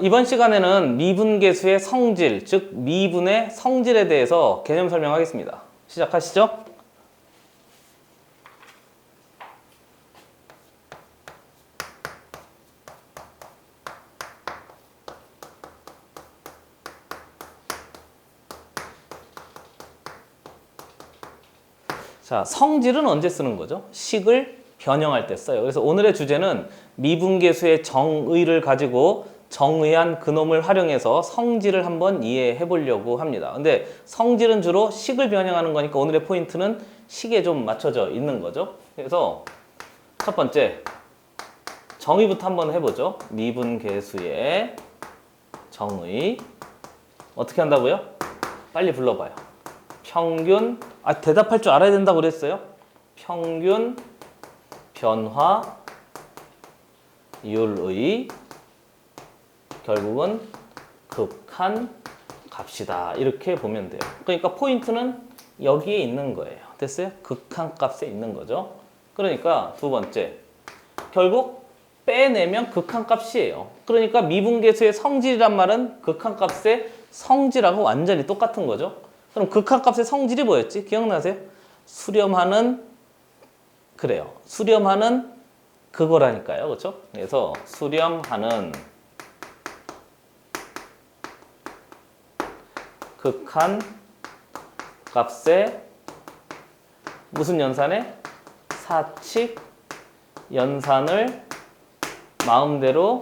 이번 시간에는 미분계수의 성질, 즉 미분의 성질에 대해서 개념 설명하겠습니다. 시작하시죠. 자, 성질은 언제 쓰는 거죠? 식을 변형할 때 써요. 그래서 오늘의 주제는 미분계수의 정의를 가지고 정의한 그놈을 활용해서 성질을 한번 이해해 보려고 합니다. 근데 성질은 주로 식을 변형하는 거니까 오늘의 포인트는 식에 좀 맞춰져 있는 거죠. 그래서 첫 번째 정의부터 한번 해보죠. 미분계수의 정의 어떻게 한다고요? 빨리 불러봐요. 평균, 대답할 줄 알아야 된다고 그랬어요. 평균 변화율의 결국은 극한 값이다. 이렇게 보면 돼요. 그러니까 포인트는 여기에 있는 거예요. 됐어요? 극한 값에 있는 거죠. 그러니까 두 번째, 결국 빼내면 극한 값이에요. 그러니까 미분계수의 성질이란 말은 극한 값의 성질하고 완전히 똑같은 거죠. 그럼 극한값의 성질이 뭐였지? 기억나세요? 수렴하는, 그래요. 수렴하는 그거라니까요. 그렇죠? 그래서 수렴하는 극한값의 무슨 연산에? 사칙 연산을 마음대로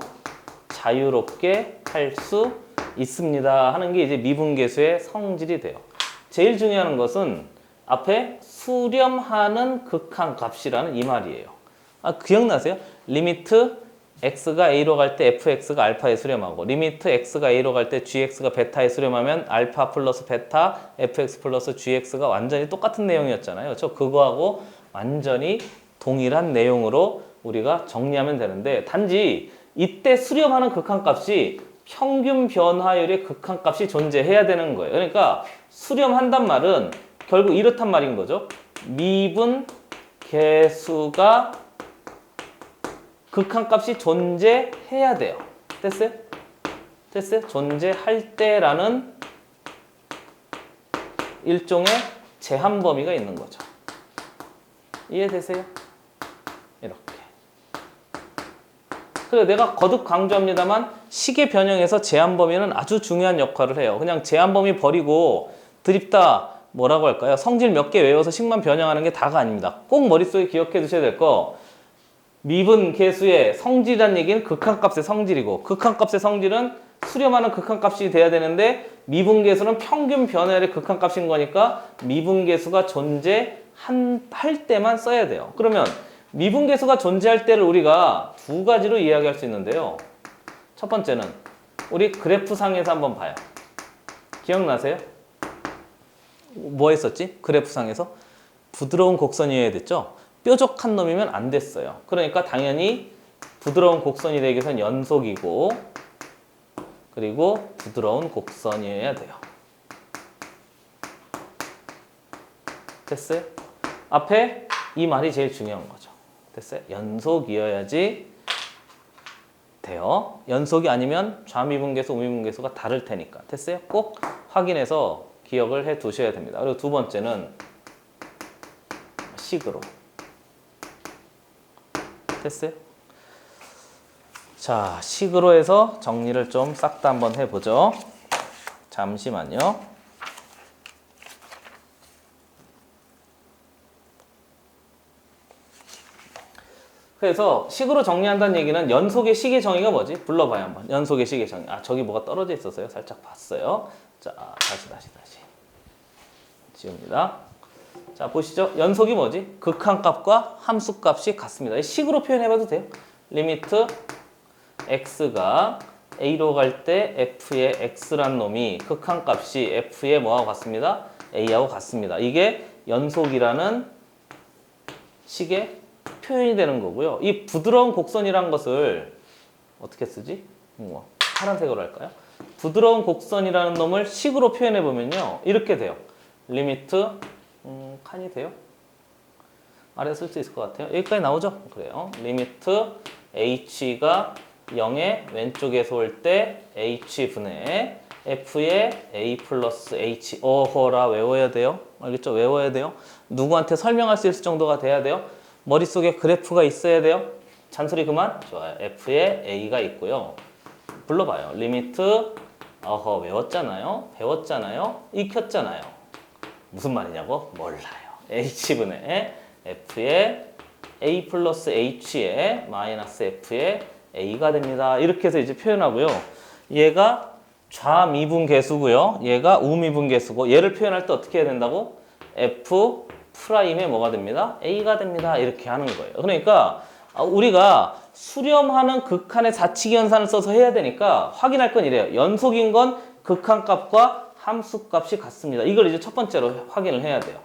자유롭게 할 수 있습니다 하는 게 이제 미분계수의 성질이 돼요. 제일 중요한 것은 앞에 수렴하는 극한값이라는 이 말이에요. 기억나세요? 리미트 x가 a로 갈 때 fx가 알파에 수렴하고 리미트 x가 a로 갈 때 gx가 베타에 수렴하면 알파 플러스 베타 fx 플러스 gx가 완전히 똑같은 내용이었잖아요. 그거하고 완전히 동일한 내용으로 우리가 정리하면 되는데 단지 이때 수렴하는 극한값이 평균 변화율의 극한값이 존재해야 되는 거예요. 그러니까 수렴한단 말은 결국 이렇단 말인 거죠. 미분 계수가 극한값이 존재해야 돼요. 됐어요? 됐어요? 존재할 때라는 일종의 제한 범위가 있는 거죠. 이해되세요? 이렇게. 그래서 내가 거듭 강조합니다만 식의 변형에서 제한 범위는 아주 중요한 역할을 해요. 그냥 제한 범위 버리고 드립다 뭐라고 할까요? 성질 몇 개 외워서 식만 변형하는 게 다가 아닙니다. 꼭 머릿속에 기억해 두셔야 될 거 미분계수의 성질이라는 얘기는 극한값의 성질이고 극한값의 성질은 수렴하는 극한값이 돼야 되는데 미분계수는 평균 변화율의 극한값인 거니까 미분계수가 존재할 때만 써야 돼요. 그러면 미분계수가 존재할 때를 우리가 두 가지로 이야기할 수 있는데요. 첫 번째는 우리 그래프상에서 한번 봐요. 기억나세요? 뭐 했었지? 그래프상에서 부드러운 곡선이어야 됐죠? 뾰족한 놈이면 안 됐어요. 그러니까 당연히 부드러운 곡선이 되기 위해서는 연속이고 그리고 부드러운 곡선이어야 돼요. 됐어요? 앞에 이 말이 제일 중요한 거죠. 됐어요? 연속이어야지 돼요. 연속이 아니면 좌미분계수, 우미분계수가 다를 테니까. 됐어요? 꼭 확인해서 기억을 해 두셔야 됩니다. 그리고 두 번째는 식으로. 됐어요? 자, 식으로 해서 정리를 좀 싹 다 한번 해보죠. 잠시만요. 그래서 식으로 정리한다는 얘기는 연속의 식의 정의가 뭐지? 불러봐요 한번. 연속의 식의 정의. 저기 뭐가 떨어져 있었어요. 살짝 봤어요. 자, 다시 지웁니다. 자, 보시죠. 연속이 뭐지? 극한값과 함수값이 같습니다. 식으로 표현해봐도 돼요. 리미트 x가 a로 갈 때 f의 x란 놈이 극한값이 f의 뭐하고 같습니다? a하고 같습니다. 이게 연속이라는 식의 표현이 되는 거고요. 이 부드러운 곡선이란 것을 어떻게 쓰지? 파란색으로 할까요? 부드러운 곡선이라는 놈을 식으로 표현해 보면요. 이렇게 돼요. 리미트 칸이 돼요? 아래 쓸 수 있을 것 같아요. 여기까지 나오죠? 그래요. 리미트 h가 0의 왼쪽에서 올 때 h분의 f의 a 플러스 h. 어허라 외워야 돼요. 알겠죠? 외워야 돼요. 누구한테 설명할 수 있을 정도가 돼야 돼요. 머릿속에 그래프가 있어야 돼요. 잔소리 그만. 좋아요. f의 a가 있고요. 불러봐요. 리미트. 어허 외웠잖아요. 배웠잖아요. 익혔잖아요. 무슨 말이냐고? 몰라요. h분의 f의 a 플러스 h의 마이너스 f의 a가 됩니다. 이렇게 해서 이제 표현하고요. 얘가 좌미분 계수고요. 얘가 우미분 계수고 얘를 표현할 때 어떻게 해야 된다고? f 프라임의 뭐가 됩니다? a가 됩니다. 이렇게 하는 거예요. 그러니까 우리가 수렴하는 극한의 사칙 연산을 써서 해야 되니까 확인할 건 이래요. 연속인 건 극한값과 함수값이 같습니다. 이걸 이제 첫 번째로 확인을 해야 돼요.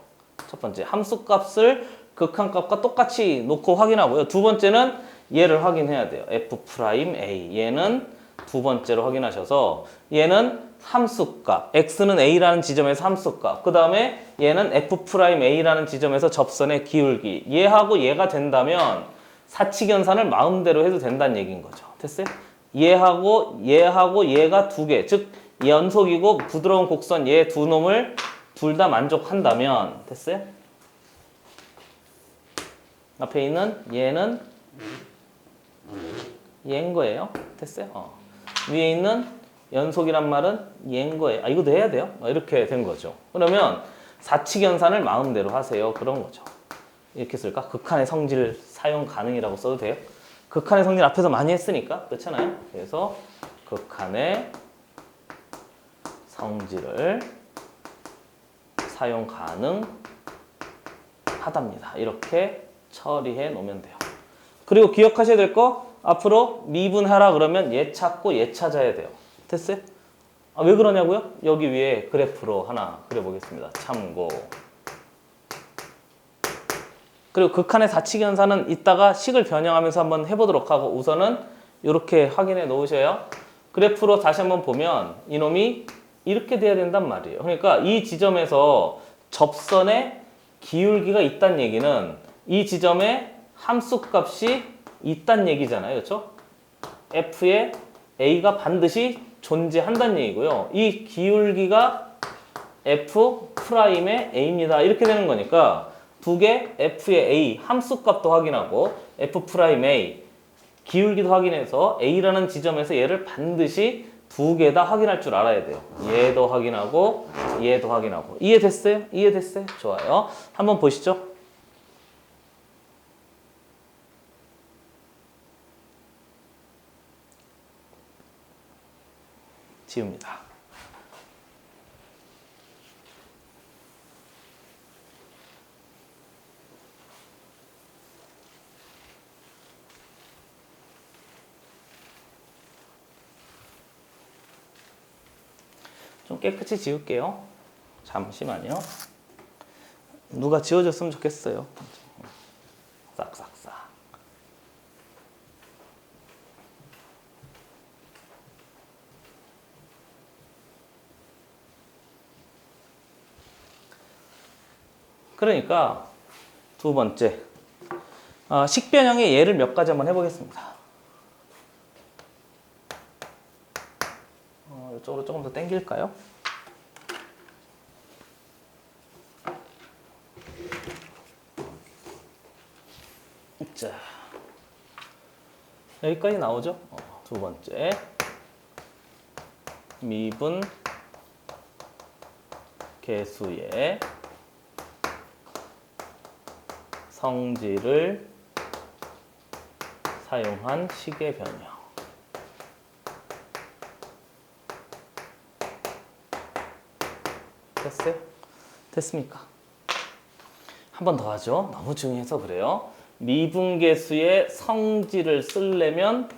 첫 번째 함수값을 극한값과 똑같이 놓고 확인하고요. 두 번째는 얘를 확인해야 돼요. f 프라임 a. 얘는 두 번째로 확인하셔서 얘는 함수값, x는 a라는 지점에서 함수값, 그 다음에 얘는 f 프라임 a라는 지점에서 접선의 기울기. 얘하고 얘가 된다면 사칙연산을 마음대로 해도 된다는 얘기인 거죠. 됐어요? 얘하고 얘가 두 개, 즉 연속이고 부드러운 곡선 얘 두 놈을 둘 다 만족한다면 됐어요? 앞에 있는 얘는 얘인 거예요. 됐어요? 위에 있는 연속이란 말은 얘인 거예요. 이것도 해야 돼요. 이렇게 된 거죠. 그러면 사칙연산을 마음대로 하세요. 그런 거죠. 이렇게 쓸까? 극한의 성질 사용 가능이라고 써도 돼요. 극한의 성질 앞에서 많이 했으니까 그렇잖아요. 그래서 극한의 성질을 사용 가능하답니다. 이렇게 처리해 놓으면 돼요. 그리고 기억하셔야 될 거 앞으로 미분하라 그러면 얘 찾고 얘 찾아야 돼요. 됐어요? 왜 그러냐고요? 여기 위에 그래프로 하나 그려보겠습니다. 참고. 그리고 극한의 사칙연산은 이따가 식을 변형하면서 한번 해보도록 하고 우선은 이렇게 확인해 놓으셔요. 그래프로 다시 한번 보면 이놈이 이렇게 돼야 된단 말이에요. 그러니까 이 지점에서 접선의 기울기가 있다는 얘기는 이 지점에 함수값이 있다는 얘기잖아요. 그렇죠? f의 a가 반드시 존재한다는 얘기고요. 이 기울기가 f 프라임의 a입니다. 이렇게 되는 거니까 두 개 f의 a 함수값도 확인하고 f 프라임 a 기울기도 확인해서 a라는 지점에서 얘를 반드시 두 개 다 확인할 줄 알아야 돼요. 얘도 확인하고 얘도 확인하고. 이해됐어요? 이해됐어요? 좋아요. 한번 보시죠. 지웁니다. 좀 깨끗이 지울게요. 잠시만요. 누가 지워줬으면 좋겠어요. 싹싹싹. 그러니까 두 번째 식변형의 예를 몇 가지 한번 해보겠습니다. 이쪽으로 조금 더 당길까요? 자, 여기까지 나오죠? 두 번째 미분 개수의 성질을 사용한 식의 변형. 됐어요? 됐습니까? 한 번 더 하죠. 너무 중요해서 그래요. 미분계수의 성질을 쓰려면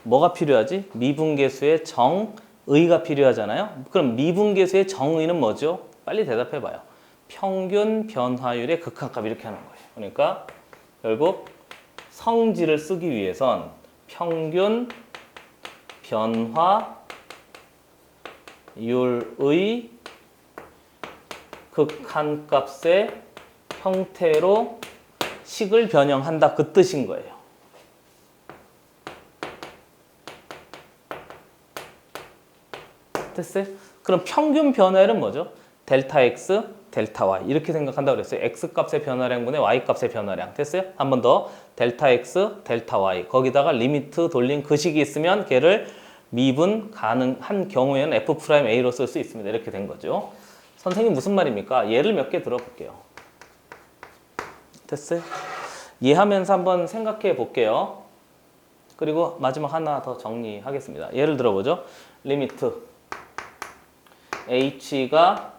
뭐가 필요하지? 미분계수의 정의가 필요하잖아요. 그럼 미분계수의 정의는 뭐죠? 빨리 대답해봐요. 평균 변화율의 극한값 이렇게 하는 거예요. 그러니까 결국 성질을 쓰기 위해선 평균 변화율의 극한값의 형태로 식을 변형한다 그 뜻인 거예요. 됐어요? 그럼 평균 변화율은 뭐죠? 델타 x, 델타 y 이렇게 생각한다고 그랬어요. x 값의 변화량분의 y 값의 변화량. 됐어요? 한 번 더. 델타 x, 델타 y 거기다가 리미트 돌린 그 식이 있으면 걔를 미분 가능한 경우에는 f'A로 쓸 수 있습니다. 이렇게 된 거죠. 선생님 무슨 말입니까? 예를 몇 개 들어볼게요. 됐어요? 이해하면서 한번 생각해 볼게요. 그리고 마지막 하나 더 정리하겠습니다. 예를 들어보죠. 리미트 h가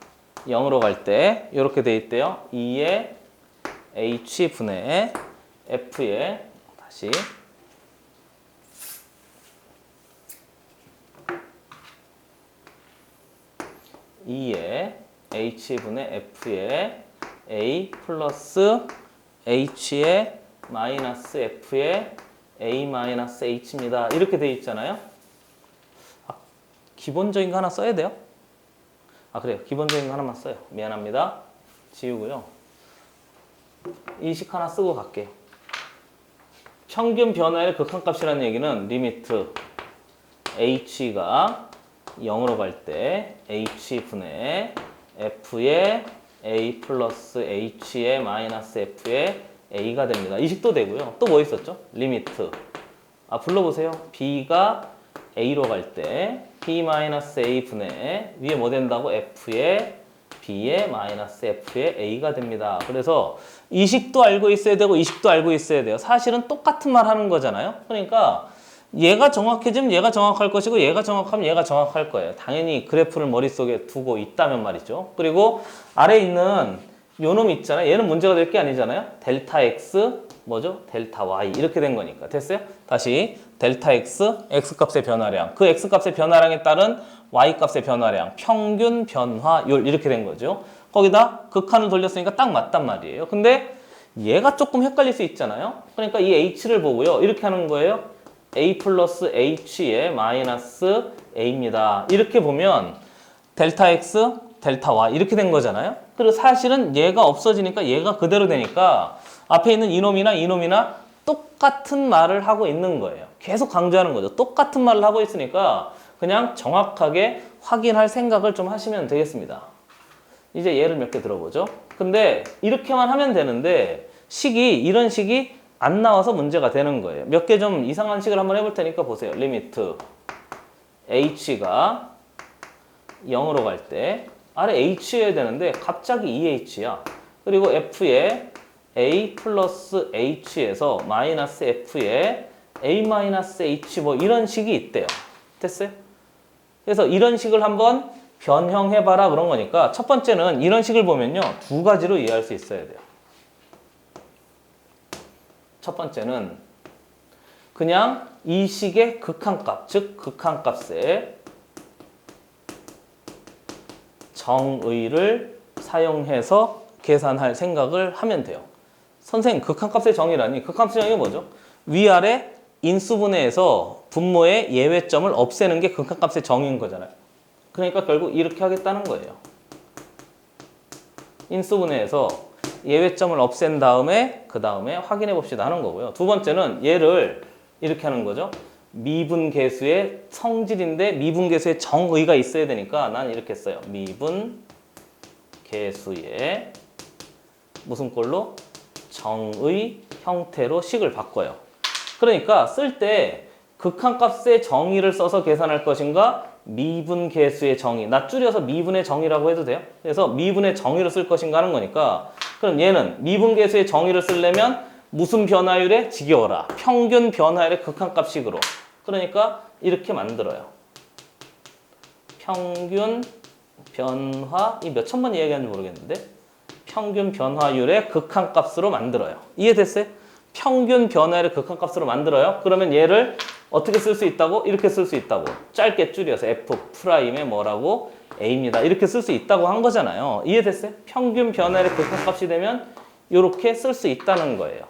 0으로 갈 때 이렇게 돼 있대요. 2의 h분의 f의 다시 2의 h분의 f의 a 플러스 h의 마이너스 f의 a 마이너스 h입니다. 이렇게 돼 있잖아요. 기본적인 거 하나 써야 돼요? 그래요. 기본적인 거 하나만 써요. 미안합니다. 지우고요. 이 식 하나 쓰고 갈게요. 평균 변화의 극한값이라는 얘기는 리미트 h가 0으로 갈 때 h분의 f의 a 플러스 h의 마이너스 f의 a가 됩니다. 이 식도 되고요. 또 뭐 있었죠? 리미트 불러보세요. b가 a로 갈 때 b 마이너스 a 분의 위에 뭐 된다고? f의 b의 마이너스 f의 a가 됩니다. 그래서 이 식도 알고 있어야 되고 이 식도 알고 있어야 돼요. 사실은 똑같은 말 하는 거잖아요. 그러니까 얘가 정확해지면 얘가 정확할 것이고 얘가 정확하면 얘가 정확할 거예요. 당연히 그래프를 머릿속에 두고 있다면 말이죠. 그리고 아래에 있는 요 놈 있잖아요. 얘는 문제가 될 게 아니잖아요. 델타 x 뭐죠? 델타 y 이렇게 된 거니까. 됐어요? 다시 델타 x, x값의 변화량. 그 x값의 변화량에 따른 y값의 변화량, 평균 변화율 이렇게 된 거죠. 거기다 극한을 돌렸으니까 딱 맞단 말이에요. 근데 얘가 조금 헷갈릴 수 있잖아요. 그러니까 이 h를 보고요. 이렇게 하는 거예요. a 플러스 h의 마이너스 a입니다. 이렇게 보면 델타 x, 델타 y 이렇게 된 거잖아요. 그리고 사실은 얘가 없어지니까 얘가 그대로 되니까 앞에 있는 이놈이나 똑같은 말을 하고 있는 거예요. 계속 강조하는 거죠. 똑같은 말을 하고 있으니까 그냥 정확하게 확인할 생각을 좀 하시면 되겠습니다. 이제 예를 몇 개 들어보죠. 근데 이렇게만 하면 되는데 이런 식이 안 나와서 문제가 되는 거예요. 몇 개 좀 이상한 식을 한번 해볼 테니까 보세요. 리미트 h가 0으로 갈 때 아래 h여야 되는데 갑자기 2h야. 그리고 f의 a 플러스 h에서 마이너스 f의 a 마이너스 h 뭐 이런 식이 있대요. 됐어요? 그래서 이런 식을 한번 변형해봐라 그런 거니까 첫 번째는 이런 식을 보면요. 두 가지로 이해할 수 있어야 돼요. 첫 번째는 그냥 이 식의 극한값, 즉 극한값의 정의를 사용해서 계산할 생각을 하면 돼요. 선생님, 극한값의 정의라니? 극한값의 정의가 뭐죠? 위아래 인수분해에서 분모의 예외점을 없애는 게 극한값의 정의인 거잖아요. 그러니까 결국 이렇게 하겠다는 거예요. 인수분해에서 예외점을 없앤 다음에 그 다음에 확인해 봅시다 하는 거고요. 두 번째는 얘를 이렇게 하는 거죠. 미분계수의 성질인데 미분계수의 정의가 있어야 되니까 난 이렇게 써요. 미분계수의 무슨 꼴로? 정의 형태로 식을 바꿔요. 그러니까 쓸 때 극한값의 정의를 써서 계산할 것인가? 미분계수의 정의. 나 줄여서 미분의 정의라고 해도 돼요? 그래서 미분의 정의를 쓸 것인가 하는 거니까 그럼 얘는 미분계수의 정의를 쓰려면 무슨 변화율에? 지겨워라. 평균 변화율의 극한값식으로. 그러니까 이렇게 만들어요. 평균 변화, 이 몇 천번 이야기하는지 모르겠는데 평균 변화율의 극한값으로 만들어요. 이해됐어요? 평균 변화율의 극한값으로 만들어요. 그러면 얘를 어떻게 쓸 수 있다고? 이렇게 쓸 수 있다고. 짧게 줄여서 F'의 뭐라고? A입니다. 이렇게 쓸 수 있다고 한 거잖아요. 이해됐어요? 평균 변화율의 극한값이 되면 이렇게 쓸 수 있다는 거예요.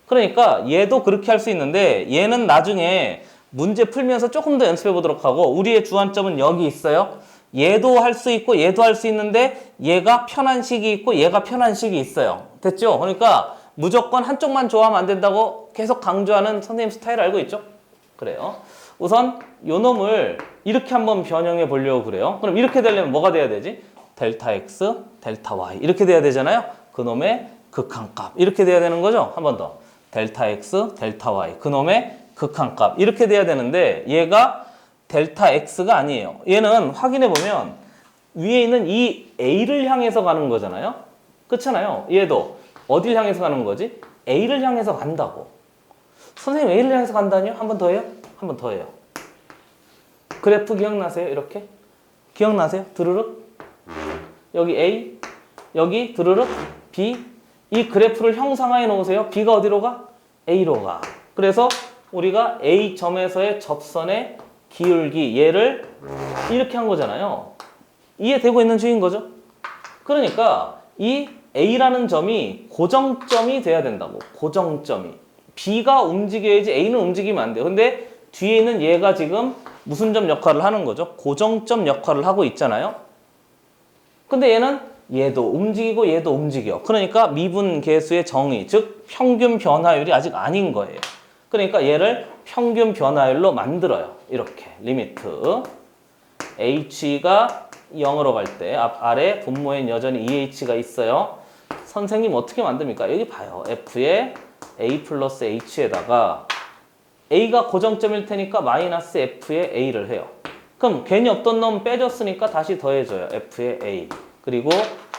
그러니까 얘도 그렇게 할 수 있는데 얘는 나중에 문제 풀면서 조금 더 연습해 보도록 하고 우리의 주안점은 여기 있어요. 얘도 할 수 있고 얘도 할 수 있는데 얘가 편한 식이 있고 얘가 편한 식이 있어요. 됐죠? 그러니까 무조건 한쪽만 좋아하면 안 된다고 계속 강조하는 선생님 스타일 알고 있죠? 그래요. 우선 요 놈을 이렇게 한번 변형해 보려고 그래요. 그럼 이렇게 되려면 뭐가 돼야 되지? 델타 x, 델타 y 이렇게 돼야 되잖아요. 그놈의 극한값 이렇게 돼야 되는 거죠. 한 번 더. 델타 x, 델타 y 그놈의 극한값 이렇게 돼야 되는데 얘가 델타 x가 아니에요. 얘는 확인해 보면 위에 있는 이 a를 향해서 가는 거잖아요. 그렇잖아요. 얘도 어딜 향해서 가는 거지? a를 향해서 간다고. 선생님 a를 향해서 간다니요? 한 번 더 해요? 한 번 더 해요. 그래프 기억나세요? 이렇게? 기억나세요? 드르륵? 여기 A, 여기 드르륵 B. 이 그래프를 형상화해 놓으세요. B가 어디로 가? A로 가. 그래서 우리가 A점에서의 접선의 기울기 얘를 이렇게 한 거잖아요. 이해되고 있는 중인 거죠? 그러니까 이 A라는 점이 고정점이 돼야 된다고. 고정점이. B가 움직여야지 A는 움직이면 안 돼요. 근데 뒤에 있는 얘가 지금 무슨 점 역할을 하는 거죠? 고정점 역할을 하고 있잖아요. 근데 얘는 얘도 움직이고 얘도 움직여. 그러니까 미분 계수의 정의, 즉 평균 변화율이 아직 아닌 거예요. 그러니까 얘를 평균 변화율로 만들어요. 이렇게 리미트 h가 0으로 갈 때 아래 분모엔 여전히 2h가 있어요. 선생님 어떻게 만듭니까? 여기 봐요. f의 a 플러스 h에다가 a가 고정점일 테니까 마이너스 f의 a를 해요. 그럼 괜히 없던 놈 빼줬으니까 다시 더해줘요. f의 a. 그리고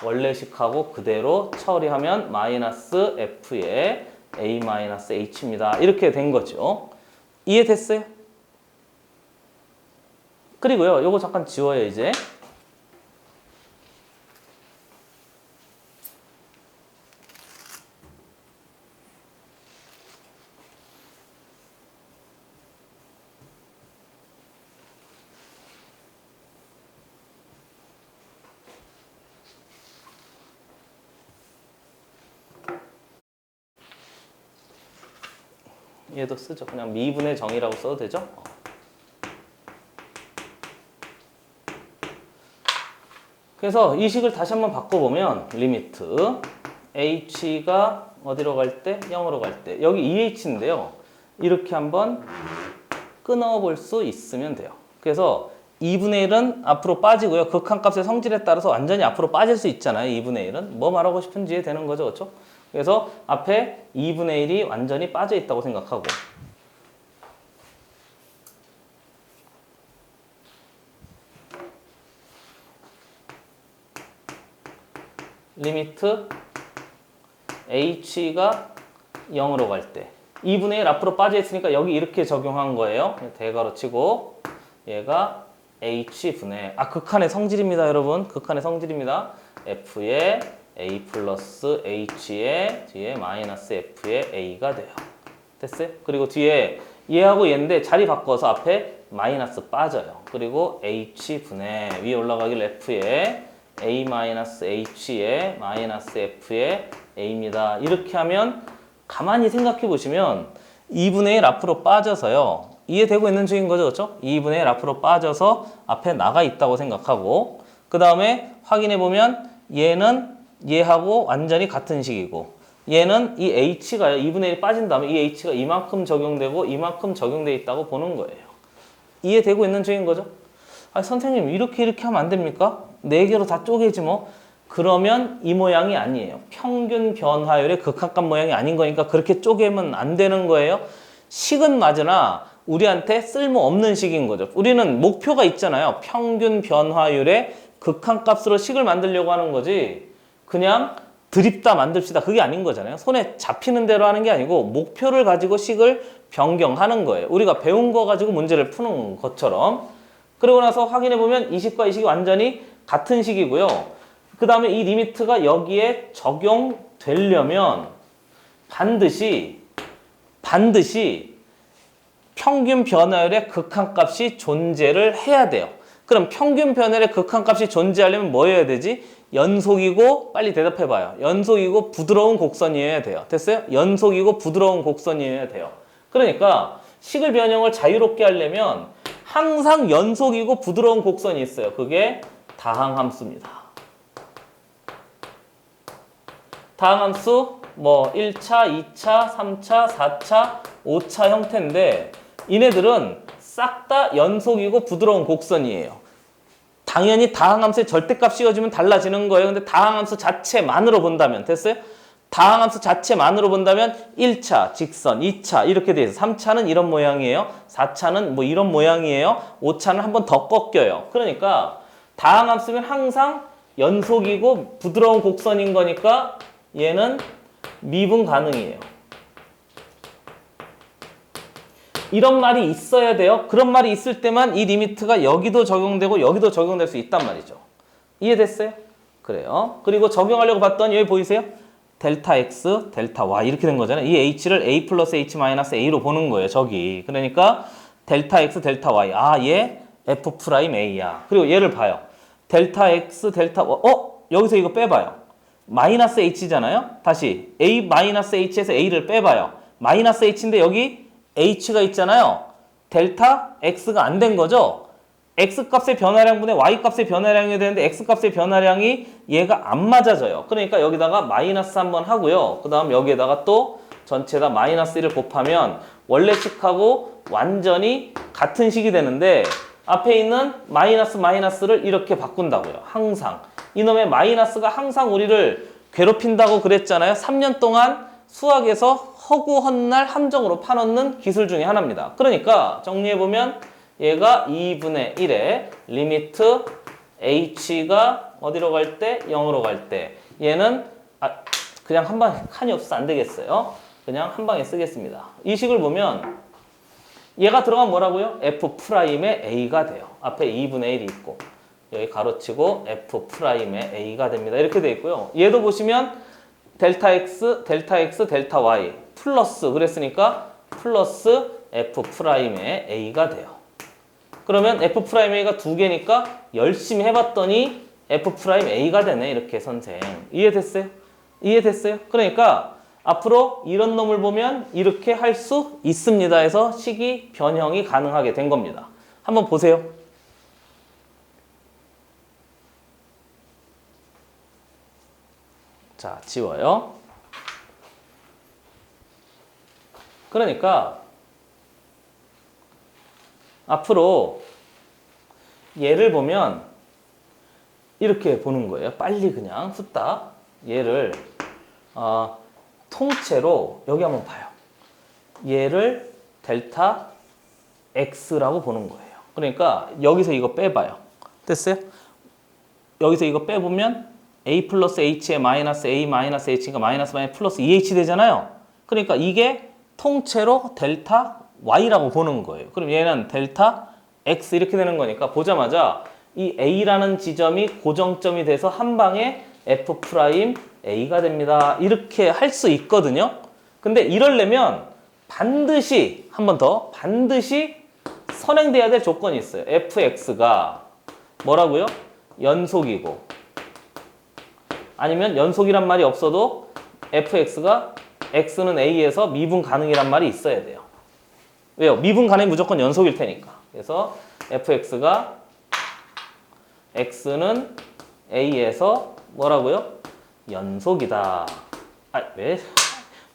원래식하고 그대로 처리하면 마이너스 f의 a 마이너스 h입니다. 이렇게 된 거죠. 이해됐어요? 그리고요. 요거 잠깐 지워요 이제. 얘도 쓰죠. 그냥 미분의 정의라고 써도 되죠. 그래서 이 식을 다시 한번 바꿔보면 리미트 h가 어디로 갈 때? 0으로 갈 때. 여기 2h인데요. 이렇게 한번 끊어볼 수 있으면 돼요. 그래서 2분의 1은 앞으로 빠지고요. 극한값의 성질에 따라서 완전히 앞으로 빠질 수 있잖아요. 2분의 1은. 뭐 말하고 싶은지 이해되는 거죠. 그렇죠? 그래서 앞에 2분의 1이 완전히 빠져 있다고 생각하고 리미트 h가 0으로 갈 때 2분의 1 앞으로 빠져 있으니까 여기 이렇게 적용한 거예요. 대괄호 치고 얘가 h분의 극한의 성질입니다. 여러분. 극한의 성질입니다. f의 a 플러스 h의 뒤에 마이너스 f의 a가 돼요. 됐어요? 그리고 뒤에 얘하고 얘인데 자리 바꿔서 앞에 마이너스 빠져요. 그리고 h분의 위에 올라가길 f의 a 마이너스 h의 마이너스 f의 a입니다. 이렇게 하면 가만히 생각해 보시면 2분의 1 앞으로 빠져서요. 이해되고 있는 중인 거죠. 그렇죠? 2분의 1 앞으로 빠져서 앞에 나가 있다고 생각하고 그 다음에 확인해 보면 얘는 얘하고 완전히 같은 식이고 얘는 이 h가요. 2분의 1이 빠진 다음에 이 h가 이만큼 적용되고 이만큼 적용돼 있다고 보는 거예요. 이해되고 있는 중인 거죠? 선생님 이렇게 하면 안 됩니까? 4개로 다 쪼개지 뭐. 그러면 이 모양이 아니에요. 평균 변화율의 극한값 모양이 아닌 거니까 그렇게 쪼개면 안 되는 거예요. 식은 맞으나 우리한테 쓸모없는 식인 거죠. 우리는 목표가 있잖아요. 평균 변화율의 극한값으로 식을 만들려고 하는 거지 그냥 드립다 만듭시다 그게 아닌 거잖아요. 손에 잡히는 대로 하는 게 아니고 목표를 가지고 식을 변경하는 거예요. 우리가 배운 거 가지고 문제를 푸는 것처럼. 그러고 나서 확인해 보면 이 식과 이 식이 완전히 같은 식이고요. 그 다음에 이 리미트가 여기에 적용되려면 반드시 평균 변화율의 극한값이 존재를 해야 돼요. 그럼 평균 변화율의 극한값이 존재하려면 뭐 해야 되지? 연속이고 빨리 대답해봐요. 연속이고 부드러운 곡선이어야 돼요. 됐어요? 연속이고 부드러운 곡선이어야 돼요. 그러니까 식을 변형을 자유롭게 하려면 항상 연속이고 부드러운 곡선이 있어요. 그게 다항함수입니다. 다항함수 뭐 1차, 2차, 3차, 4차, 5차 형태인데 이네들은 싹 다 연속이고 부드러운 곡선이에요. 당연히 다항함수의 절대값 씌워주면 달라지는 거예요. 근데 다항함수 자체만으로 본다면 됐어요? 다항함수 자체만으로 본다면 1차 직선, 2차 이렇게 돼 있어요. 3차는 이런 모양이에요. 4차는 뭐 이런 모양이에요. 5차는 한 번 더 꺾여요. 그러니까 다항함수면 항상 연속이고 부드러운 곡선인 거니까 얘는 미분 가능이에요. 이런 말이 있어야 돼요. 그런 말이 있을 때만 이 리미트가 여기도 적용되고 여기도 적용될 수 있단 말이죠. 이해됐어요? 그래요. 그리고 적용하려고 봤더니 여기 보이세요? 델타 x, 델타 y 이렇게 된 거잖아요. 이 h를 a 플러스 h 마이너스 a로 보는 거예요. 저기. 그러니까 델타 x, 델타 y. 아, 얘 f 프라임 a야. 그리고 얘를 봐요. 델타 x, 델타 y. 여기서 이거 빼봐요. 마이너스 h잖아요. 다시 a 마이너스 h에서 a를 빼봐요. 마이너스 h인데 여기 h가 있잖아요. 델타 x가 안 된 거죠. x 값의 변화량분의 y 값의 변화량이 되는데 x 값의 변화량이 얘가 안 맞아져요. 그러니까 여기다가 마이너스 한번 하고요. 그 다음 여기에다가 또 전체에다 마이너스 1을 곱하면 원래 식하고 완전히 같은 식이 되는데 앞에 있는 마이너스를 이렇게 바꾼다고요. 항상. 이놈의 마이너스가 항상 우리를 괴롭힌다고 그랬잖아요. 3년 동안 수학에서 허구헌날 함정으로 파놓는 기술 중에 하나입니다. 그러니까 정리해보면 얘가 2분의 1에 리미트 h가 어디로 갈 때? 0으로 갈 때. 얘는 그냥 한 방에 칸이 없어서 안 되겠어요. 그냥 한 방에 쓰겠습니다. 이 식을 보면 얘가 들어가면 뭐라고요? f 프라임의 a가 돼요. 앞에 2분의 1이 있고 여기 가로치고 f 프라임의 a가 됩니다. 이렇게 돼 있고요. 얘도 보시면 델타 x, 델타 y 플러스 그랬으니까 플러스 f 프라임의 a가 돼요. 그러면 f 프라임 a가 두 개니까 열심히 해봤더니 f 프라임 a가 되네. 이렇게 선생. 이해됐어요? 이해됐어요? 그러니까 앞으로 이런 놈을 보면 이렇게 할 수 있습니다 해서 식이 변형이 가능하게 된 겁니다. 한번 보세요. 자, 지워요. 그러니까 앞으로 얘를 보면 이렇게 보는 거예요. 빨리 그냥 후딱 얘를 통째로 여기 한번 봐요. 얘를 델타 x라고 보는 거예요. 그러니까 여기서 이거 빼봐요. 됐어요? 여기서 이거 빼보면 a 플러스 h에 마이너스 a 마이너스 h가 마이너스 플러스 2h 되잖아요. 그러니까 이게 통째로 델타 y라고 보는 거예요. 그럼 얘는 델타 x 이렇게 되는 거니까 보자마자 이 a라는 지점이 고정점이 돼서 한 방에 f 프라임 a가 됩니다. 이렇게 할 수 있거든요. 근데 이러려면 반드시 한 번 더 반드시 선행돼야 될 조건이 있어요. fx가 뭐라고요? 연속이고 아니면 연속이란 말이 없어도 fx가 x는 a에서 미분 가능이란 말이 있어야 돼요. 왜요? 미분 가능이 무조건 연속일 테니까. 그래서 fx가 x는 a에서 뭐라고요? 연속이다. 왜?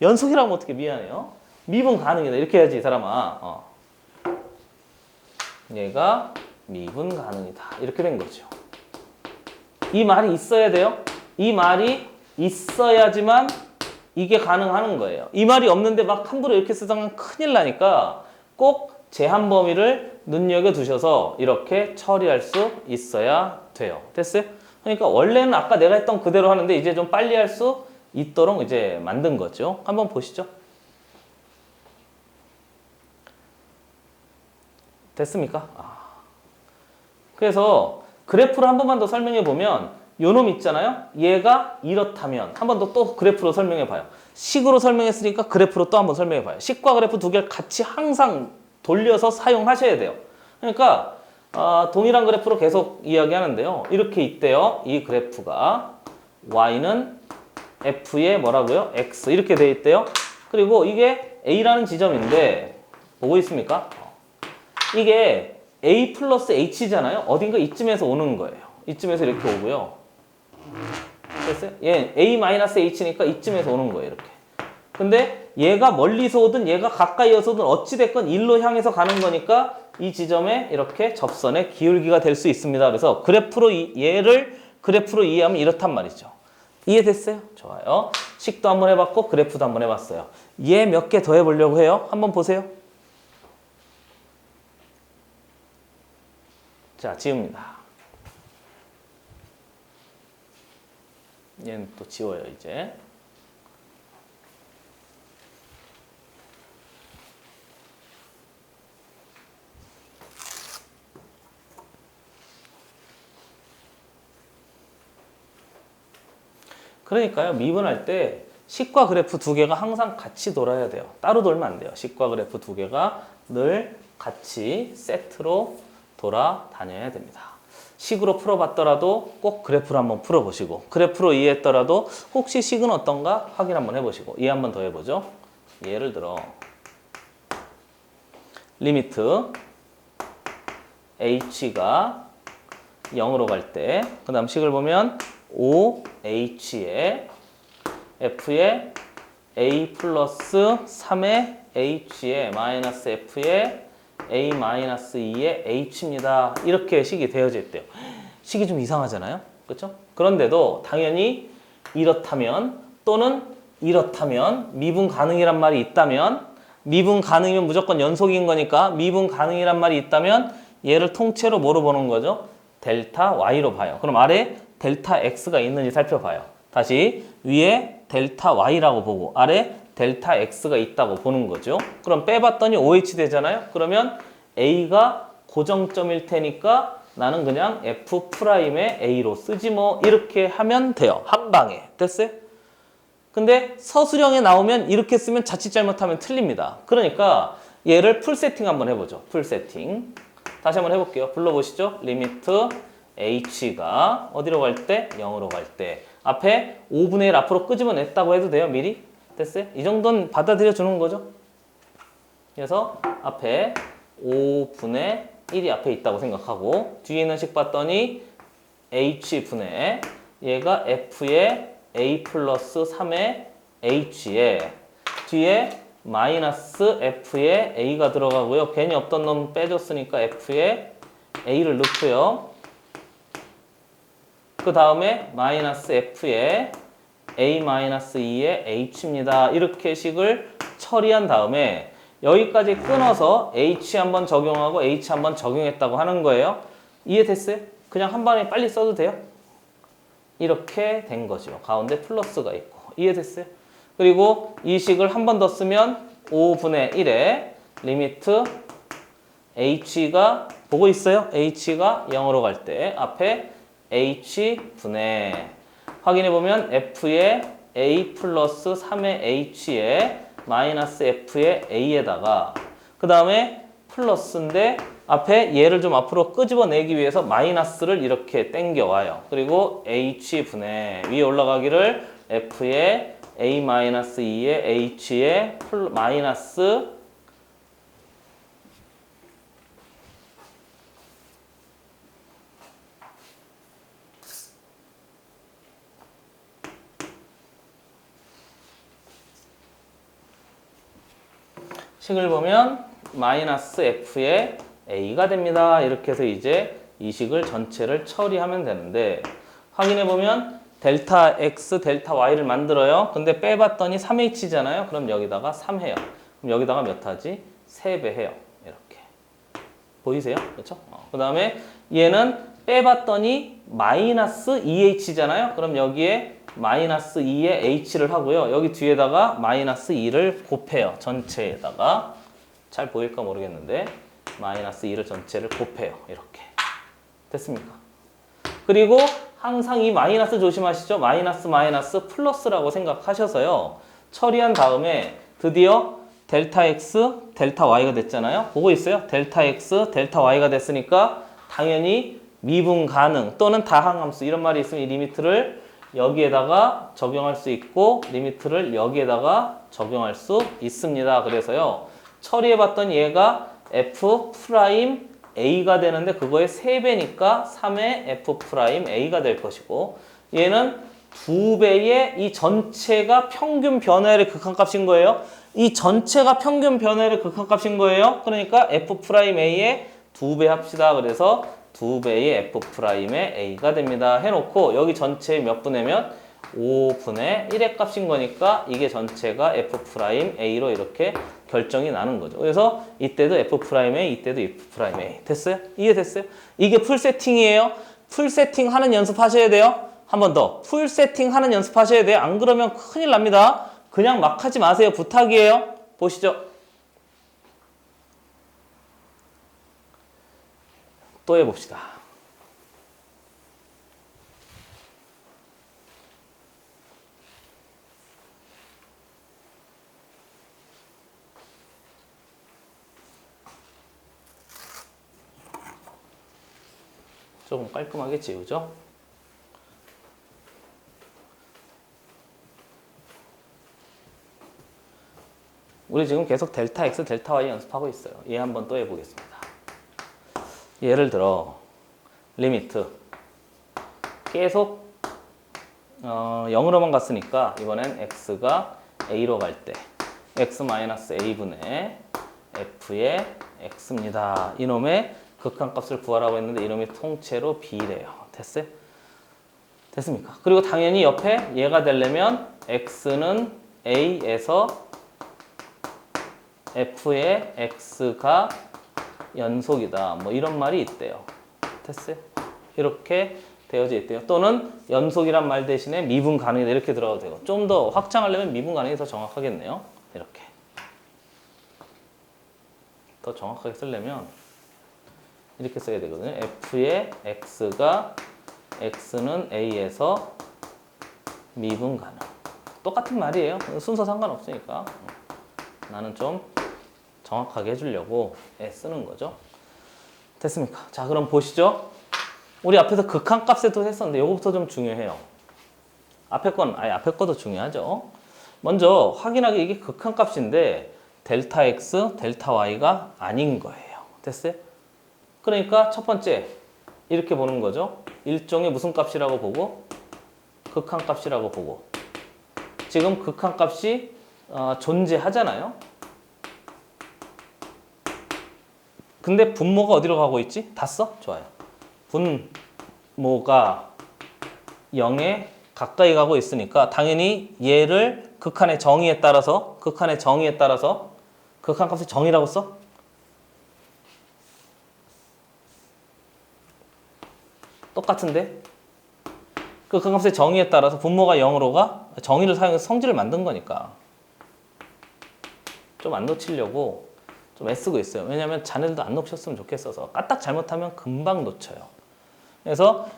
연속이라면 어떻게 미안해요? 미분 가능이다. 이렇게 해야지 이 사람아. 얘가 미분 가능이다. 이렇게 된 거죠. 이 말이 있어야 돼요. 이 말이 있어야지만 이게 가능하는 거예요. 이 말이 없는데 막 함부로 이렇게 쓰다가 큰일 나니까 꼭 제한 범위를 눈여겨두셔서 이렇게 처리할 수 있어야 돼요. 됐어요? 그러니까 원래는 아까 내가 했던 그대로 하는데 이제 좀 빨리 할 수 있도록 이제 만든 거죠. 한번 보시죠. 됐습니까? 그래서 그래프로 한 번만 더 설명해 보면 요 놈 있잖아요. 얘가 이렇다면 한 번 더 또 그래프로 설명해 봐요. 식으로 설명했으니까 그래프로 또 한번 설명해 봐요. 식과 그래프 두 개를 같이 항상 돌려서 사용하셔야 돼요. 그러니까 동일한 그래프로 계속 이야기하는데요. 이렇게 있대요. 이 그래프가 y는 f의 뭐라고요? x 이렇게 돼 있대요. 그리고 이게 a라는 지점인데 보고 있습니까? 이게 a 플러스 h잖아요. 어딘가 이쯤에서 오는 거예요. 이쯤에서 이렇게 오고요. 됐어요? 얘 a 마이너스 h니까 이쯤에서 오는 거예요. 이렇게. 근데 얘가 멀리서 오든 얘가 가까이서 오든 어찌됐건 일로 향해서 가는 거니까 이 지점에 이렇게 접선의 기울기가 될 수 있습니다. 그래서 그래프로 얘를 그래프로 이해하면 이렇단 말이죠. 이해됐어요? 좋아요. 식도 한번 해봤고 그래프도 한번 해봤어요. 얘 몇 개 더 해보려고 해요. 한번 보세요. 자, 지웁니다. 얘는 또 지워요, 이제. 그러니까요, 미분할 때 식과 그래프 두 개가 항상 같이 돌아야 돼요. 따로 돌면 안 돼요. 식과 그래프 두 개가 늘 같이 세트로 돌아다녀야 됩니다. 식으로 풀어봤더라도 꼭 그래프로 한번 풀어보시고, 그래프로 이해했더라도 혹시 식은 어떤가 확인 한번 해보시고, 이해 한번 더 해보죠. 예를 들어 리미트 h가 0으로 갈 때, 그 다음 식을 보면 5h에 f에 a 플러스 3의 h에 마이너스 f에 a 마이너스 2의 h입니다. 이렇게 식이 되어져 있대요. 식이 좀 이상하잖아요. 그렇죠? 그런데도 당연히 이렇다면 또는 이렇다면 미분 가능이란 말이 있다면, 미분 가능이면 무조건 연속인 거니까 미분 가능이란 말이 있다면 얘를 통째로 뭐로 보는 거죠? 델타 y로 봐요. 그럼 아래 델타 x가 있는지 살펴봐요. 다시 위에 델타 y라고 보고 아래 델타 x가 있다고 보는 거죠. 그럼 빼봤더니 OH 되잖아요. 그러면 a가 고정점일 테니까 나는 그냥 f'의 a로 쓰지 뭐, 이렇게 하면 돼요. 한 방에. 됐어요? 근데 서술형에 나오면 이렇게 쓰면 자칫 잘못하면 틀립니다. 그러니까 얘를 풀 세팅 한번 해보죠. 풀 세팅. 다시 한번 해볼게요. 불러보시죠. 리미트 h가 어디로 갈 때? 0으로 갈 때. 앞에 5분의 1 앞으로 끄집어냈다고 해도 돼요. 미리. 됐어요? 이 정도는 받아들여 주는 거죠. 그래서 앞에 5분의 1이 앞에 있다고 생각하고, 뒤에 있는 식 봤더니 h분의 얘가 f의 a 플러스 3의 h에 뒤에 마이너스 f에 a가 들어가고요. 괜히 없던 놈 빼줬으니까 f에 a를 넣고요. 그 다음에 마이너스 f에 a 마이너스 2의 h입니다. 이렇게 식을 처리한 다음에 여기까지 끊어서 h 한번 적용하고 h 한번 적용했다고 하는 거예요. 이해됐어요? 그냥 한 번에 빨리 써도 돼요? 이렇게 된 거죠. 가운데 플러스가 있고. 이해됐어요? 그리고 이 식을 한 번 더 쓰면 5분의 1에 리미트 h가 보고 있어요? h가 0으로 갈 때 앞에 h분의 확인해보면 f의 a 플러스 3의 h에 마이너스 f의 a에다가 그 다음에 플러스인데 앞에 얘를 좀 앞으로 끄집어내기 위해서 마이너스를 이렇게 땡겨와요. 그리고 h분의 위에 올라가기를 f의 a 마이너스 2의 h의 마이너스 식을 보면 마이너스 f의 a가 됩니다. 이렇게 해서 이제 이 식을 전체를 처리하면 되는데, 확인해보면 델타 x, 델타 y를 만들어요. 근데 빼봤더니 3h잖아요. 그럼 여기다가 3 해요. 그럼 여기다가 몇 하지? 3배 해요. 이렇게. 보이세요? 그렇죠? 그 다음에 얘는 빼봤더니 마이너스 2h잖아요. 그럼 여기에 마이너스 2에 h를 하고요. 여기 뒤에다가 마이너스 2를 곱해요. 전체에다가. 잘 보일까 모르겠는데 마이너스 2를 전체를 곱해요. 이렇게. 됐습니까? 그리고 항상 이 마이너스 조심하시죠. 마이너스 플러스라고 생각하셔서요. 처리한 다음에 드디어 델타 x, 델타 y가 됐잖아요. 보고 있어요? 델타 x, 델타 y가 됐으니까 당연히 미분 가능 또는 다항함수 이런 말이 있으면 이 리미트를 여기에다가 적용할 수 있고 리미트를 여기에다가 적용할 수 있습니다. 그래서요. 처리해봤더니 얘가 f 프라임 a가 되는데 그거의 3배니까 3의 f 프라임 a가 될 것이고, 얘는 2배의 이 전체가 평균 변화율의 극한값인 거예요. 이 전체가 평균 변화율의 극한값인 거예요. 그러니까 F'A의 2배 합시다. 그래서 2배의 F'의 A가 됩니다. 해놓고 여기 전체 몇 분의면 5분의 1의 값인 거니까 이게 전체가 F'A로 이렇게 결정이 나는 거죠. 그래서 이때도 F'A, 이때도 F'A. 됐어요? 이해됐어요? 이게 풀 세팅이에요. 풀 세팅 하는 연습 하셔야 돼요. 한 번 더. 풀 세팅 하는 연습 하셔야 돼요. 안 그러면 큰일 납니다. 그냥 막 하지 마세요. 부탁이에요. 보시죠. 또 해봅시다. 조금 깔끔하게 지우죠. 우리 지금 계속 델타 x, 델타 y 연습하고 있어요. 얘 한번 또 해보겠습니다. 예를 들어 리미트 계속 0으로만 갔으니까 이번엔 x가 a로 갈 때 x-a분의 f의 x입니다. 이놈의 극한값을 구하라고 했는데 이놈이 통째로 b래요. 됐어요? 됐습니까? 그리고 당연히 옆에 얘가 되려면 x는 a에서 f의 x가 연속이다. 뭐 이런 말이 있대요. 됐어요? 이렇게 되어져 있대요. 또는 연속이란 말 대신에 미분 가능이다. 이렇게 들어가도 되고. 좀 더 확장하려면 미분 가능이 더 정확하겠네요. 이렇게. 더 정확하게 쓰려면 이렇게 써야 되거든요. f의 x가 x는 a에서 미분 가능. 똑같은 말이에요. 순서 상관없으니까. 나는 좀 정확하게 해주려고 쓰는 거죠. 됐습니까? 자, 그럼 보시죠. 우리 앞에서 극한값에도 했었는데 이거부터 좀 중요해요. 앞에 거도 중요하죠. 먼저 확인하기 이게 극한값인데 델타 x, 델타 y가 아닌 거예요. 됐어요? 그러니까 첫 번째 이렇게 보는 거죠. 일종의 무슨 값이라고 보고 극한값이라고 보고 지금 극한값이 존재하잖아요. 근데 분모가 어디로 가고 있지? 다 써? 좋아요. 분모가 0에 가까이 가고 있으니까 당연히 얘를 극한의 정의에 따라서 극한값의 정의라고 써? 똑같은데? 극한값의 정의에 따라서 분모가 0으로 가? 정의를 사용해서 성질을 만든 거니까 좀 안 놓치려고 좀 애쓰고 있어요. 왜냐면 자네들도 안 놓쳤으면 좋겠어서 까딱 잘못하면 금방 놓쳐요. 그래서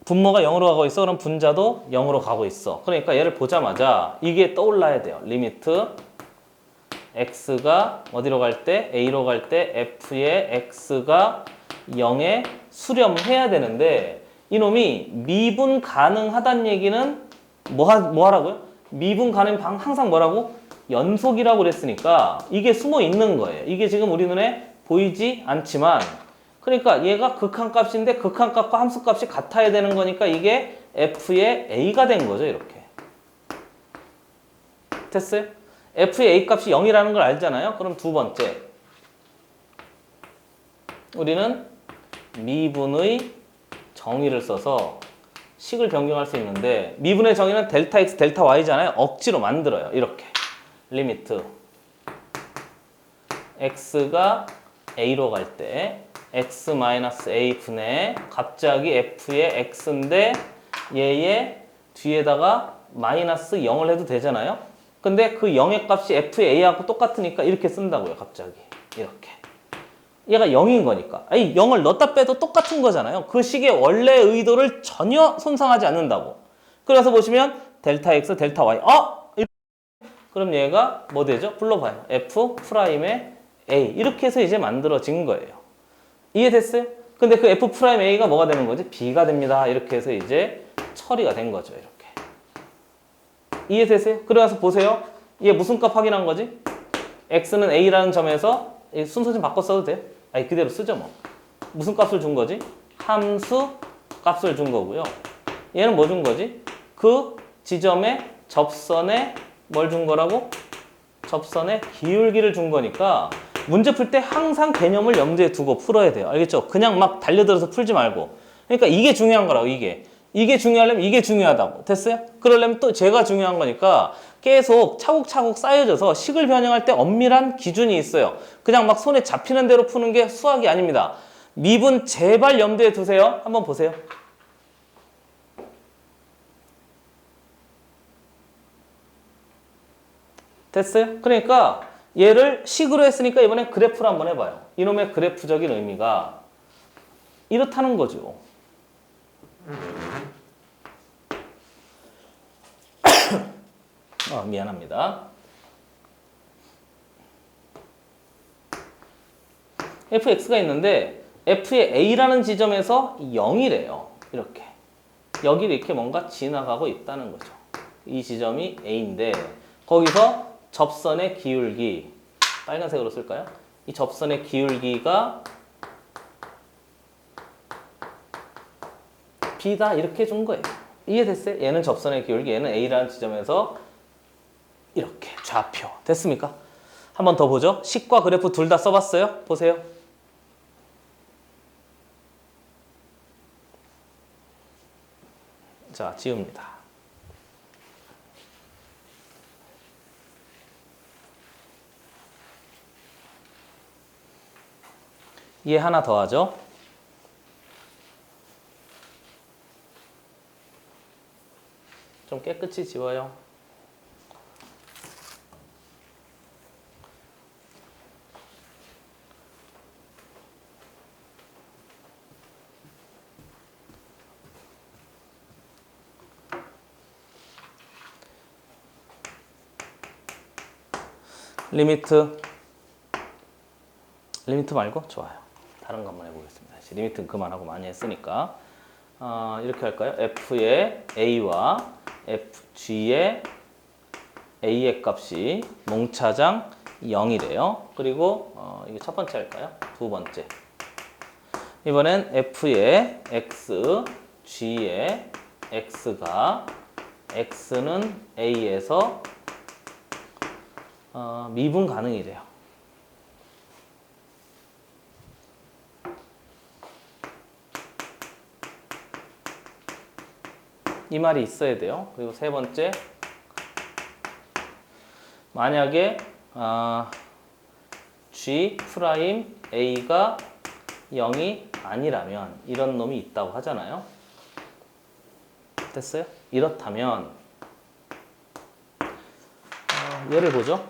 분모가 0으로 가고 있어. 그럼 분자도 0으로 가고 있어. 그러니까 얘를 보자마자 이게 떠올라야 돼요. 리미트 x가 어디로 갈 때? a로 갈 때 f의 x가 0에 수렴해야 되는데 이놈이 미분 가능하다는 얘기는 뭐 하라고요? 미분 가능 항상 뭐라고? 연속이라고 그랬으니까 이게 숨어 있는 거예요. 이게 지금 우리 눈에 보이지 않지만 그러니까 얘가 극한값인데 극한값과 함수값이 같아야 되는 거니까 이게 f의 a가 된 거죠. 이렇게. 됐어요? f의 a 값이 0이라는 걸 알잖아요. 그럼 두 번째 우리는 미분의 정의를 써서 식을 변경할 수 있는데 미분의 정의는 델타 x, 델타 y잖아요. 억지로 만들어요. 이렇게. 리미트 x가 a로 갈 때 x-a 분의 갑자기 f의 x인데 얘의 뒤에다가 마이너스 0을 해도 되잖아요. 근데 그 0의 값이 f의 a하고 똑같으니까 이렇게 쓴다고요. 갑자기 이렇게. 얘가 0인 거니까. 아니 0을 넣었다 빼도 똑같은 거잖아요. 그 식의 원래 의도를 전혀 손상하지 않는다고. 그래서 보시면 델타 x, 델타 y. 그럼 얘가 뭐 되죠? 불러봐요. F'의 A. 이렇게 해서 이제 만들어진 거예요. 이해됐어요? 근데 그 F'A가 뭐가 되는 거지? B가 됩니다. 이렇게 해서 이제 처리가 된 거죠. 이렇게. 이해되세요? 그래서 보세요. 얘 무슨 값 확인한 거지? X는 A라는 점에서 순서 좀 바꿔 써도 돼? 아니 그대로 쓰죠 뭐. 무슨 값을 준 거지? 함수 값을 준 거고요. 얘는 뭐 준 거지? 그 지점의 접선에 뭘 준 거라고? 접선의 기울기를 준 거니까 문제 풀 때 항상 개념을 염두에 두고 풀어야 돼요. 알겠죠? 그냥 막 달려들어서 풀지 말고. 그러니까 이게 중요한 거라고, 이게. 이게 중요하려면 이게 중요하다고. 됐어요? 그러려면 또 제가 중요한 거니까 계속 차곡차곡 쌓여져서 식을 변형할 때 엄밀한 기준이 있어요. 그냥 막 손에 잡히는 대로 푸는 게 수학이 아닙니다. 미분 제발 염두에 두세요. 한번 보세요. 됐어요? 그러니까 얘를 식으로 했으니까 이번엔 그래프로 한번 해봐요. 이놈의 그래프적인 의미가 이렇다는 거죠. 미안합니다. fx가 있는데 f의 a라는 지점에서 0이래요. 이렇게. 여기를 이렇게 뭔가 지나가고 있다는 거죠. 이 지점이 a인데 거기서 접선의 기울기, 빨간색으로 쓸까요? 이 접선의 기울기가 b다 이렇게 준 거예요. 이해됐어요? 얘는 접선의 기울기, 얘는 a라는 지점에서 이렇게 좌표. 됐습니까? 한 번 더 보죠. 식과 그래프 둘 다 써봤어요? 보세요. 자, 지웁니다. 얘 하나 더 하죠. 좀 깨끗이 지워요. 리미트 말고? 좋아요. 다른 거 한번 해보겠습니다. 리미트는 그만하고 많이 했으니까 이렇게 할까요? f의 a와 g의 a의 값이 몽차장 0이래요. 그리고 이게 첫 번째 할까요? 두 번째. 이번엔 f의 x, g의 x가 x는 a에서 미분 가능이래요. 이 말이 있어야 돼요. 그리고 세 번째, 만약에 G 프라임 A가 0이 아니라면 이런 놈이 있다고 하잖아요. 됐어요? 이렇다면 얘를 보죠.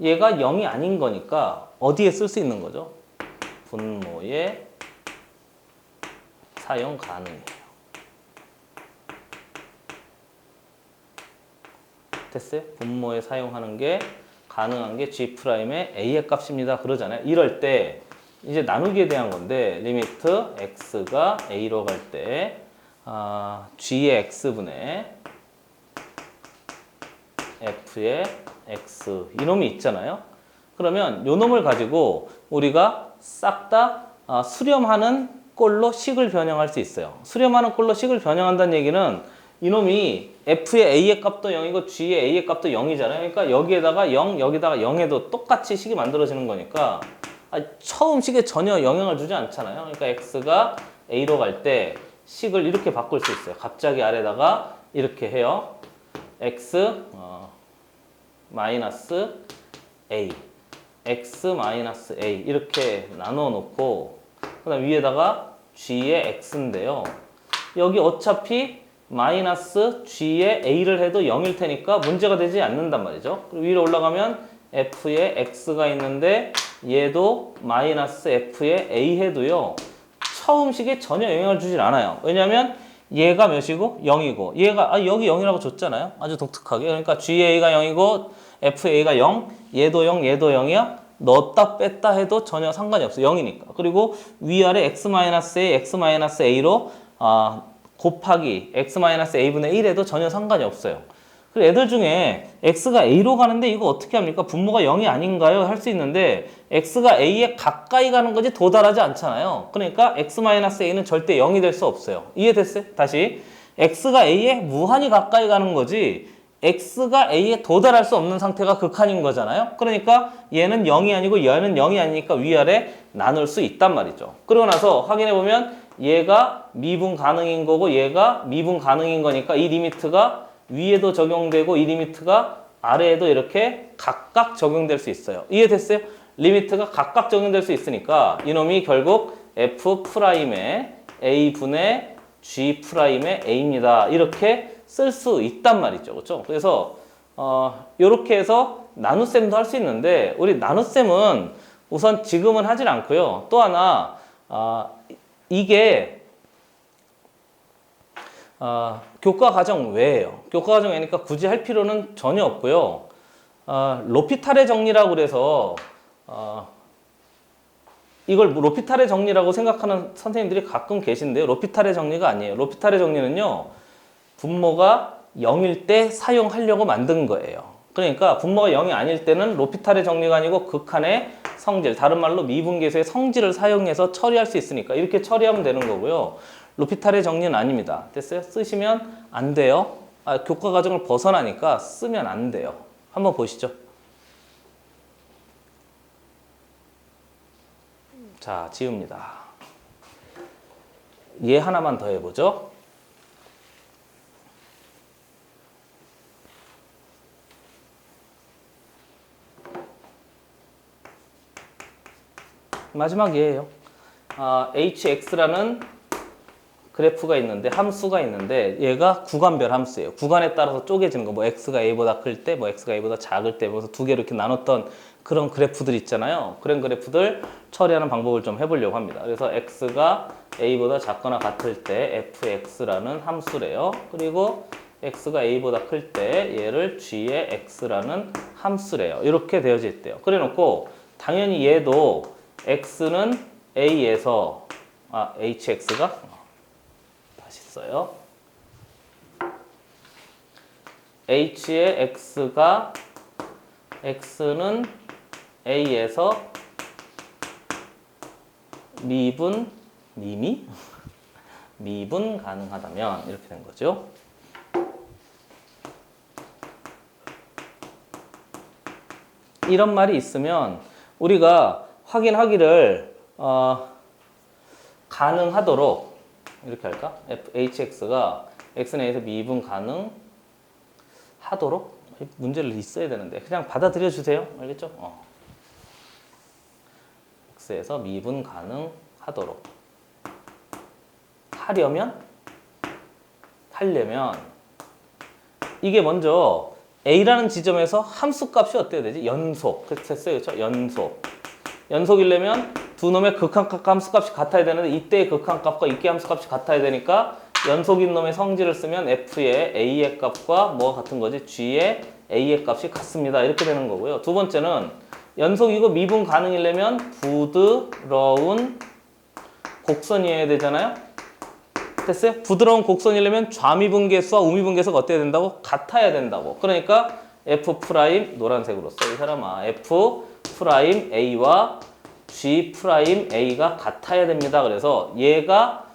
얘가 0이 아닌 거니까 어디에 쓸 수 있는 거죠? 분모에 사용 가능해요. 됐어요? 분모에 사용하는 게 가능한 게 G'의 A의 값입니다. 그러잖아요. 이럴 때 이제 나누기에 대한 건데 리미트 X가 A로 갈 때 G의 X분의 F의 X 이놈이 있잖아요. 그러면 요 놈을 가지고 우리가 싹 다 수렴하는 꼴로 식을 변형할 수 있어요. 수렴하는 꼴로 식을 변형한다는 얘기는 이놈이 F의 A의 값도 0이고 G의 A의 값도 0이잖아요. 그러니까 여기에다가 0, 여기다가 0에도 똑같이 식이 만들어지는 거니까 처음 식에 전혀 영향을 주지 않잖아요. 그러니까 X가 A로 갈 때 식을 이렇게 바꿀 수 있어요. 갑자기 아래다가 이렇게 해요. X 마이너스 A, X 마이너스 A 이렇게 나눠 놓고 그 다음 위에다가 G의 X인데요. 여기 어차피 마이너스 G의 A를 해도 0일 테니까 문제가 되지 않는단 말이죠. 그리고 위로 올라가면 F의 X가 있는데 얘도 마이너스 F의 A 해도요. 처음 식에 전혀 영향을 주질 않아요. 왜냐하면 얘가 몇이고? 0이고 얘가 여기 0이라고 줬잖아요. 아주 독특하게. 그러니까 GA가 0이고 FA가 0, 얘도 0, 얘도 0이야. 넣었다 뺐다 해도 전혀 상관이 없어. 0이니까. 그리고 위아래 X-A, X-A로 곱하기 X-A분의 1에도 전혀 상관이 없어요. 그리고 애들 중에 X가 A로 가는데 이거 어떻게 합니까? 분모가 0이 아닌가요? 할 수 있는데 X가 A에 가까이 가는 거지 도달하지 않잖아요. 그러니까 X-A는 절대 0이 될 수 없어요. 이해됐어요? 다시 X가 A에 무한히 가까이 가는 거지 x가 a에 도달할 수 없는 상태가 극한인 거잖아요. 그러니까 얘는 0이 아니고 얘는 0이 아니니까 위아래 나눌 수 있단 말이죠. 그러고 나서 확인해 보면 얘가 미분 가능인 거고 얘가 미분 가능인 거니까 이 리미트가 위에도 적용되고 이 리미트가 아래에도 이렇게 각각 적용될 수 있어요. 이해됐어요? 리미트가 각각 적용될 수 있으니까 이놈이 결국 f'의 a분의 g'의 a입니다. 이렇게 쓸 수 있단 말이죠. 그렇죠? 그래서 이렇게 해서 나눗셈도 할 수 있는데 우리 나눗셈은 우선 지금은 하진 않고요. 또 하나 이게 교과 과정 외예요. 교과 과정 외니까 굳이 할 필요는 전혀 없고요. 로피탈의 정리라고 그래서 이걸 로피탈의 정리라고 생각하는 선생님들이 가끔 계신데요. 로피탈의 정리가 아니에요. 로피탈의 정리는요. 분모가 0일 때 사용하려고 만든 거예요. 그러니까 분모가 0이 아닐 때는 로피탈의 정리가 아니고 극한의 성질, 다른 말로 미분계수의 성질을 사용해서 처리할 수 있으니까 이렇게 처리하면 되는 거고요. 로피탈의 정리는 아닙니다. 됐어요? 쓰시면 안 돼요. 교과 과정을 벗어나니까 쓰면 안 돼요. 한번 보시죠. 자, 지웁니다. 얘 하나만 더 해보죠. 마지막 얘예요. hx라는 그래프가 있는데 함수가 있는데 얘가 구간별 함수예요. 구간에 따라서 쪼개지는 거. 뭐 x가 a보다 클 때, 뭐 x가 a보다 작을 때, 그래서 두 개로 이렇게 나눴던 그런 그래프들 있잖아요. 그런 그래프들 처리하는 방법을 좀 해보려고 합니다. 그래서 x가 a보다 작거나 같을 때 fx라는 함수래요. 그리고 x가 a보다 클 때 얘를 g의 x라는 함수래요. 이렇게 되어져 있대요. 그래놓고 당연히 얘도 x는 a에서 hx가 다시 써요. h의 x가 x는 a에서 미분 가능하다면 이렇게 된 거죠. 이런 말이 있으면 우리가 확인하기를 가능하도록 이렇게 할까? hx가 x는 a에서 미분 가능하도록 문제를 있어야 되는데 그냥 받아들여 주세요. 알겠죠? x에서 미분 가능하도록 하려면 이게 먼저 a라는 지점에서 함수 값이 어때야 되지? 연속. 됐어요. 그렇죠? 연속이려면 두 놈의 극한값 함수값이 같아야 되는데 이때의 극한값과 이때 함수값이 같아야 되니까 연속인 놈의 성질을 쓰면 f의 a의 값과 뭐가 같은 거지? g의 a의 값이 같습니다. 이렇게 되는 거고요. 두 번째는 연속이고 미분 가능이려면 부드러운 곡선이어야 되잖아요. 됐어요? 부드러운 곡선이려면 좌미분계수와 우미분계수가 어때야 된다고? 같아야 된다고. 그러니까 f' 노란색으로 써. 이 사람아. f' a와 g' a가 같아야 됩니다. 그래서 얘가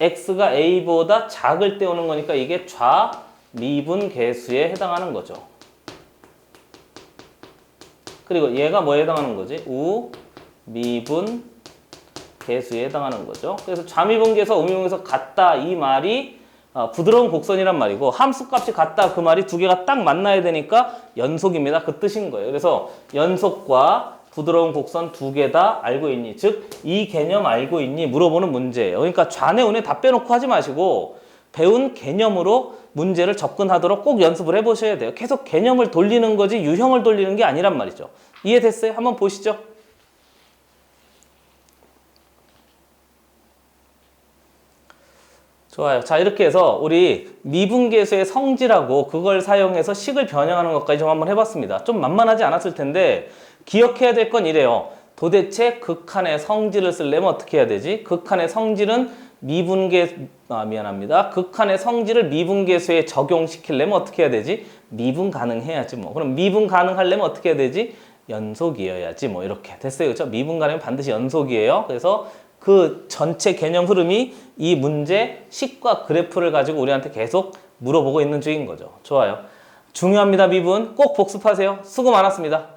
x가 a보다 작을 때 오는 거니까 이게 좌미분계수에 해당하는 거죠. 그리고 얘가 뭐에 해당하는 거지? 우미분계수에 해당하는 거죠. 그래서 좌미분계수와 우미분계수가 같다 이 말이 부드러운 곡선이란 말이고 함수값이 같다 그 말이 두 개가 딱 만나야 되니까 연속입니다. 그 뜻인 거예요. 그래서 연속과 부드러운 곡선 두 개 다 알고 있니? 즉 이 개념 알고 있니? 물어보는 문제예요. 그러니까 좌뇌 우뇌 다 빼놓고 하지 마시고 배운 개념으로 문제를 접근하도록 꼭 연습을 해보셔야 돼요. 계속 개념을 돌리는 거지 유형을 돌리는 게 아니란 말이죠. 이해됐어요? 한번 보시죠. 좋아요. 자, 이렇게 해서 우리 미분계수의 성질하고 그걸 사용해서 식을 변형하는 것까지 좀 한번 해봤습니다. 좀 만만하지 않았을 텐데 기억해야 될 건 이래요. 도대체 극한의 성질을 쓰려면 어떻게 해야 되지? 극한의 성질은 극한의 성질을 미분계수에 적용시키려면 어떻게 해야 되지? 미분 가능해야지 뭐. 그럼 미분 가능하려면 어떻게 해야 되지? 연속이어야지 뭐. 이렇게 됐어요. 그렇죠? 미분 가능은 반드시 연속이에요. 그래서 그 전체 개념 흐름이 이 문제 식과 그래프를 가지고 우리한테 계속 물어보고 있는 중인 거죠. 좋아요. 중요합니다, 미분. 꼭 복습하세요. 수고 많았습니다.